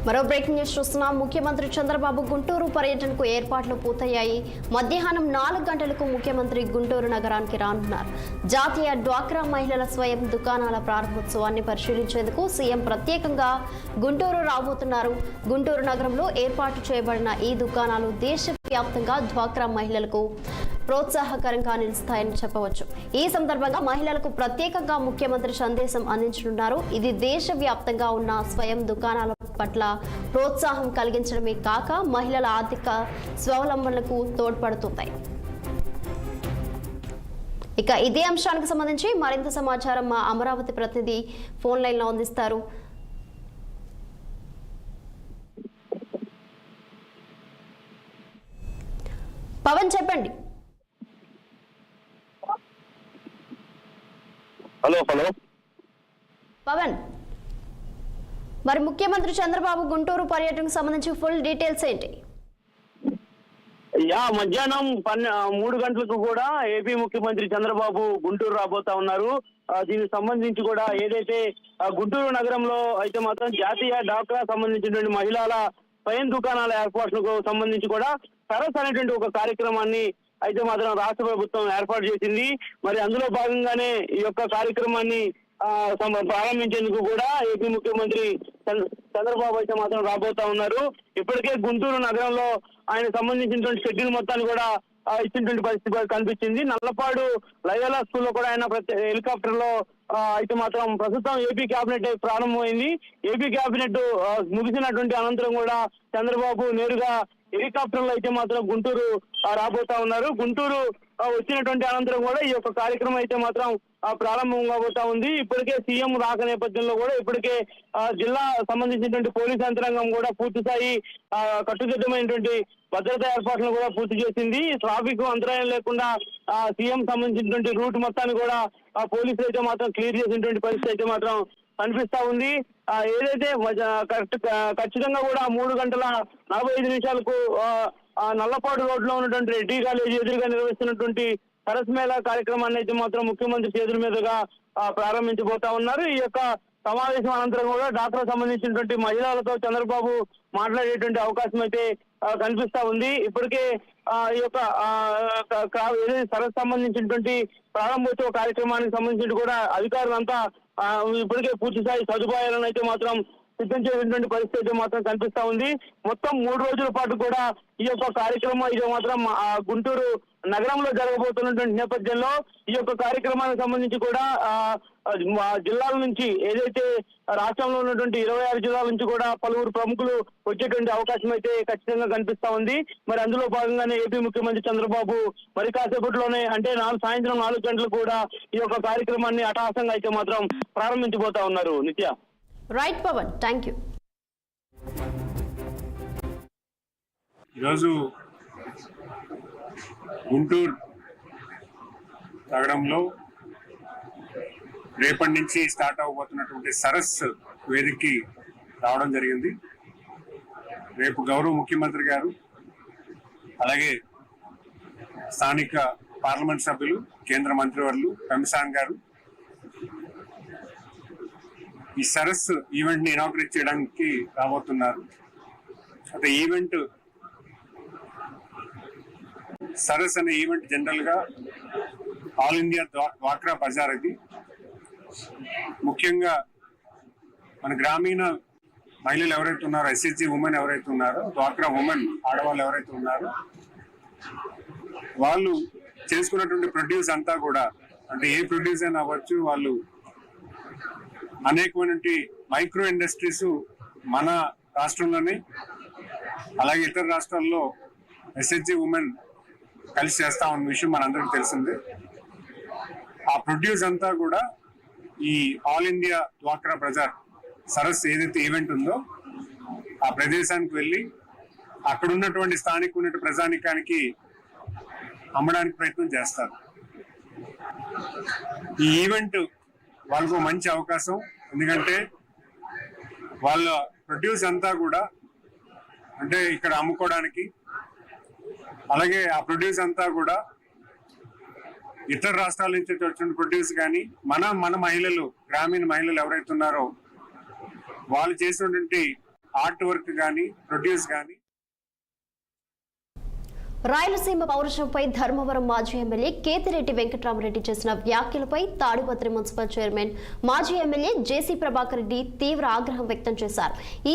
మరో breaking news చూస్తున్నాం. ముఖ్యమంత్రి చంద్రబాబు గుంటూరు పర్యటనకు ఏర్పాట్లు పూర్తయ్యాయి. మధ్యాహ్నం 4 గంటలకు ముఖ్యమంత్రి గుంటూరు నగరానికి రానున్నారు. జాతీయ డ్వాక్రా మహిళల స్వయం దుకాణాల ప్రారంభోత్సవాన్ని పరిశీలించేందుకు సీఎం ప్రత్యేకంగా గుంటూరు రాబోతున్నారు. గుంటూరు నగరంలో ఏర్పాటు చేయబడిన ఈ దుకాణాలు దేశవ్యాప్తంగా డ్వాక్రా మహిళలకు ప్రోత్సాహకరంగా నిలుస్తాయని చెప్పవచ్చు. ఈ సందర్భంగా మహిళలకు ప్రత్యేకంగా ముఖ్యమంత్రి సందేశం అందించనున్నారు. ఇది దేశవ్యాప్తంగా ఉన్న స్వయం దుకాణాల పట్ల ప్రోత్సాహం కలిగించడమే కాక మహిళల ఆర్థిక స్వావలంబనకు తోడ్పడుతుంది. ఇక ఇదే అంశానికి సంబంధించి మరింత సమాచారం మా అమరావతి ప్రతినిధి ఫోన్ లైన్ లో అందిస్తారు. పవన్, చెప్పండి. హలో పవన్, మరి ముఖ్యమంత్రి చంద్రబాబు గుంటూరు పర్యటనకు సంబంధించి ఫుల్ డీటెయిల్స్ ఏంటి? మధ్యాహ్నం 3 గంటలకు కూడా ఏపీ ముఖ్యమంత్రి చంద్రబాబు గుంటూరు రాబోతా ఉన్నారు. దీనికి సంబంధించి కూడా ఏదైతే గుంటూరు నగరంలో అయితే మాత్రం జాతీయ డాక్రా సంబంధించినటువంటి మహిళల స్వయం దుకాణాల ఏర్పాట్లకు సంబంధించి కూడా సరస్ అనేటువంటి ఒక కార్యక్రమాన్ని అయితే మాత్రం రాష్ట్ర ప్రభుత్వం ఏర్పాటు చేసింది. మరి అందులో భాగంగానే ఈ యొక్క కార్యక్రమాన్ని ప్రారంభించేందుకు కూడా ఏపీ ముఖ్యమంత్రి చంద్రబాబు అయితే మాత్రం రాబోతా ఉన్నారు. ఇప్పటికే గుంటూరు నగరంలో ఆయన సంబంధించినటువంటి షెడ్యూల్ మొత్తాన్ని కూడా ఇచ్చినటువంటి పరిస్థితి కనిపించింది. నల్లపాడు లయోలా స్కూల్లో కూడా ఆయన హెలికాప్టర్ లో అయితే మాత్రం ప్రస్తుతం ఏపీ కేబినెట్ ప్రారంభమైంది. ఏపీ కేబినెట్ ముగిసినటువంటి అనంతరం కూడా చంద్రబాబు నేరుగా హెలికాప్టర్ లో అయితే మాత్రం గుంటూరు రాబోతా ఉన్నారు. గుంటూరు వచ్చినటువంటి అనంతరం కూడా ఈ యొక్క కార్యక్రమం అయితే మాత్రం ప్రారంభం కాబోతా ఉంది. ఇప్పటికే సీఎం రాక నేపథ్యంలో కూడా ఇప్పటికే జిల్లా సంబంధించినటువంటి పోలీస్ యంత్రాంగం కూడా పూర్తి స్థాయి కట్టుదిట్టమైనటువంటి భద్రతా ఏర్పాట్లను కూడా పూర్తి చేసింది. ట్రాఫిక్ అంతరాయం లేకుండా సీఎం సంబంధించినటువంటి రూట్ మొత్తాన్ని కూడా పోలీసులు అయితే మాత్రం క్లియర్ చేసినటువంటి పరిస్థితి అయితే మాత్రం కనిపిస్తా ఉంది. ఏదైతే ఖచ్చితంగా కూడా 3:45 నల్లపాడు రోడ్ లో ఉన్నటువంటి రెడ్డి కాలేజీ ఎదురుగా నిర్వహిస్తున్నటువంటి సరస్ మేళా కార్యక్రమాన్ని అయితే మాత్రం ముఖ్యమంత్రి చేతుల మీదుగా ప్రారంభించబోతా ఉన్నారు. ఈ యొక్క సమావేశం అనంతరం కూడా డాక్రా సంబంధించినటువంటి మహిళలతో చంద్రబాబు మాట్లాడేటువంటి అవకాశం అయితే కనిపిస్తా ఉంది. ఇప్పటికే ఈ యొక్క సరస్ సంబంధించినటువంటి ప్రారంభోత్సవ కార్యక్రమానికి సంబంధించి కూడా అధికారులంతా ఇప్పటికే పూర్తి స్థాయి సదుపాయాలను అయితే మాత్రం సిద్ధం చేసినటువంటి పరిస్థితి అయితే మాత్రం కనిపిస్తా ఉంది. మొత్తం 3 రోజుల పాటు కూడా ఈ యొక్క కార్యక్రమం ఇది మాత్రం గుంటూరు నగరంలో జరగబోతున్నటువంటి నేపథ్యంలో ఈ యొక్క కార్యక్రమానికి సంబంధించి కూడా జిల్లాల నుంచి ఏదైతే రాష్ట్రంలో ఉన్నటువంటి 26 జిల్లాల నుంచి కూడా పలువురు ప్రముఖులు వచ్చేటువంటి అవకాశం అయితే ఖచ్చితంగా కనిపిస్తా ఉంది. మరి అందులో భాగంగానే ఏపీ ముఖ్యమంత్రి చంద్రబాబు మరి కాసేపట్లోనే అంటే సాయంత్రం 4 గంటలకు కూడా ఈ యొక్క కార్యక్రమాన్ని అట్టహాసంగా అయితే మాత్రం ప్రారంభించబోతా ఉన్నారు. Nitya. Right Pavan, thank you. ఈరోజు గుంటూరు నగరంలో రేపటి నుంచి స్టార్ట్ అవబోతున్నటువంటి సరస్ వేదికకి రావడం జరిగింది. రేపు గౌరవ ముఖ్యమంత్రి గారు అలాగే స్థానిక పార్లమెంట్ సభ్యులు, కేంద్ర మంత్రివర్యులు పెంసాన్ గారు ఈ సరస్ ఈవెంట్ ని ఇనాగ్రేట్ చేయడానికి రాబోతున్నారు. అయితే ఈవెంట్ సరస్ అనే ఈవెంట్ జనరల్ గా ఆల్ ఇండియా డ్వాక్రా బజార్ ఇది. ముఖ్యంగా మన గ్రామీణ మహిళలు ఎవరైతే ఉన్నారో, ఎస్హెచ్జి ఉమెన్ ఎవరైతే ఉన్నారో, డ్వాక్రా ఉమెన్ ఆడవాళ్ళు ఎవరైతే ఉన్నారో వాళ్ళు చేసుకున్నటువంటి ప్రొడ్యూస్ అంతా కూడా, అంటే ఏ ప్రొడ్యూస్ అయినా అవ్వచ్చు, వాళ్ళు అనేకమైన మైక్రో ఇండస్ట్రీస్ మన రాష్ట్రంలోనే అలాగే ఇతర రాష్ట్రాల్లో ఎస్హెచ్జి ఉమెన్ కలిసి చేస్తా ఉన్న విషయం మనందరికీ తెలిసిందే. ఆ ప్రొడ్యూస్ అంతా కూడా ఈ ఆల్ ఇండియా డ్వాక్రా బజార్ సరస్ ఏదైతే ఈవెంట్ ఉందో ఆ ప్రదేశానికి వెళ్ళి అక్కడ ఉన్నటువంటి స్థానిక ఉన్న ప్రజానికానికి అమ్మడానికి ప్రయత్నం చేస్తారు. ఈ ఈవెంట్ వాళ్ళకు మంచి అవకాశం, ఎందుకంటే వాళ్ళ ప్రొడ్యూస్ అంతా కూడా అంటే ఇక్కడ అమ్ముకోవడానికి, అలాగే ఆ ప్రొడ్యూస్ అంతా కూడా ఇతర రాష్ట్రాల నుంచి వచ్చిన ప్రొడ్యూస్ కానీ మన మహిళలు, గ్రామీణ మహిళలు ఎవరైతే ఉన్నారో వాళ్ళు చేసినటువంటి ఆర్ట్ వర్క్ కానీ ప్రొడ్యూస్ కానీ. రాయలసీమ పౌరుషంపై ధర్మవరం మాజీ ఎమ్మెల్యే కేతిరెడ్డి వెంకటరామరెడ్డి చేసిన వ్యాఖ్యలపై తాడిపత్రి మున్సిపల్ చైర్మన్ మాజీ ఎమ్మెల్యే జేసీ ప్రభాకర్ రెడ్డి తీవ్ర ఆగ్రహం వ్యక్తం చేశారు. ఈ